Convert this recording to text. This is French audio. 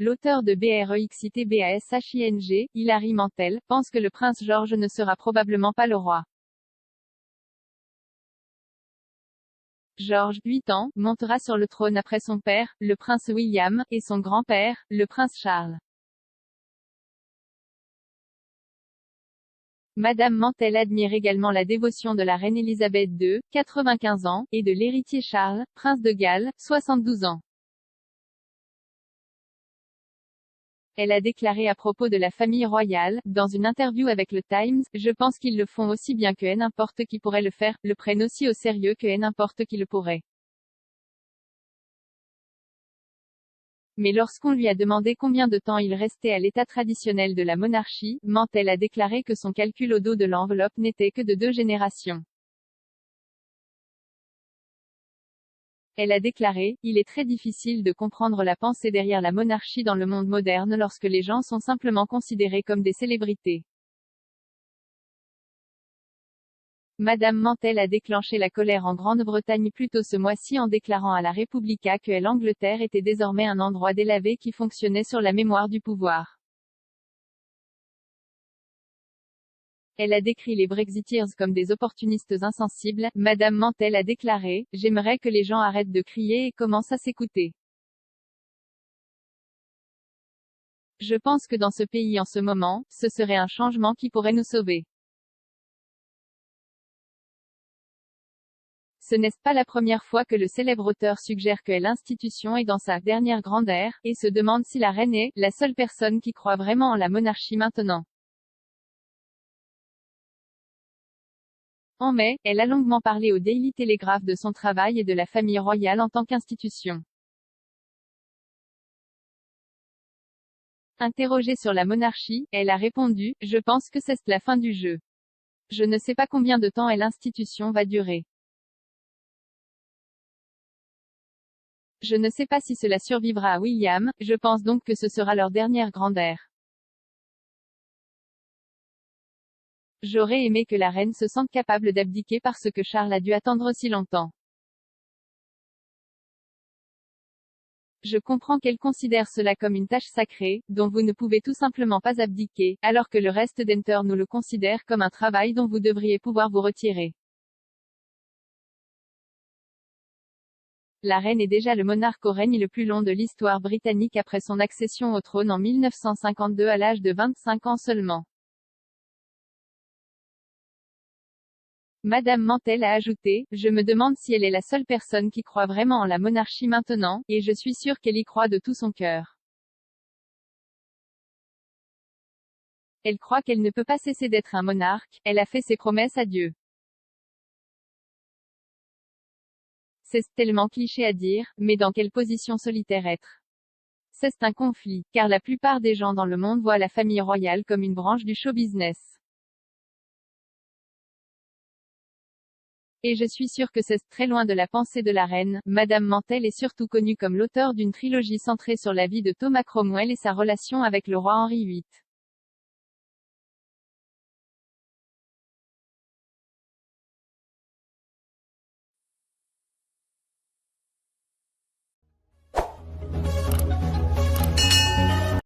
l'auteur de BREXITBASHING, Hilary Mantel, pense que le prince George ne sera probablement pas le roi. George, 8 ans, montera sur le trône après son père, le prince William, et son grand-père, le prince Charles. Madame Mantel admire également la dévotion de la reine Elisabeth II, 95 ans, et de l'héritier Charles, prince de Galles, 72 ans. Elle a déclaré à propos de la famille royale, dans une interview avec le Times, « Je pense qu'ils le font aussi bien que n'importe qui pourrait le faire, le prennent aussi au sérieux que n'importe qui le pourrait. » Mais lorsqu'on lui a demandé combien de temps il restait à l'état traditionnel de la monarchie, Mantel a déclaré que son calcul au dos de l'enveloppe n'était que de 2 générations. Elle a déclaré, « Il est très difficile de comprendre la pensée derrière la monarchie dans le monde moderne lorsque les gens sont simplement considérés comme des célébrités. » Madame Mantel a déclenché la colère en Grande-Bretagne plus tôt ce mois-ci en déclarant à la Repubblica que l'Angleterre était désormais un endroit délavé qui fonctionnait sur la mémoire du pouvoir. Elle a décrit les Brexiteers comme des opportunistes insensibles. Madame Mantel a déclaré, « J'aimerais que les gens arrêtent de crier et commencent à s'écouter. Je pense que dans ce pays en ce moment, ce serait un changement qui pourrait nous sauver. » Ce n'est pas la première fois que le célèbre auteur suggère que l'institution est dans sa dernière grande ère, et se demande si la reine est la seule personne qui croit vraiment en la monarchie maintenant. En mai, elle a longuement parlé au Daily Telegraph de son travail et de la famille royale en tant qu'institution. Interrogée sur la monarchie, elle a répondu, « Je pense que c'est la fin du jeu. Je ne sais pas combien de temps l'institution va durer. Je ne sais pas si cela survivra à William, je pense donc que ce sera leur dernière grande ère. J'aurais aimé que la reine se sente capable d'abdiquer parce que Charles a dû attendre si longtemps. Je comprends qu'elle considère cela comme une tâche sacrée, dont vous ne pouvez tout simplement pas abdiquer, alors que le reste d'Enter nous le considère comme un travail dont vous devriez pouvoir vous retirer. La reine est déjà le monarque au règne le plus long de l'histoire britannique après son accession au trône en 1952 à l'âge de 25 ans seulement. Madame Mantel a ajouté, « Je me demande si elle est la seule personne qui croit vraiment en la monarchie maintenant, et je suis sûre qu'elle y croit de tout son cœur. Elle croit qu'elle ne peut pas cesser d'être un monarque, elle a fait ses promesses à Dieu. » C'est tellement cliché à dire, mais dans quelle position solitaire être? C'est un conflit, car la plupart des gens dans le monde voient la famille royale comme une branche du show business. Et je suis sûre que c'est très loin de la pensée de la reine. Madame Mantel est surtout connue comme l'auteur d'une trilogie centrée sur la vie de Thomas Cromwell et sa relation avec le roi Henri VIII.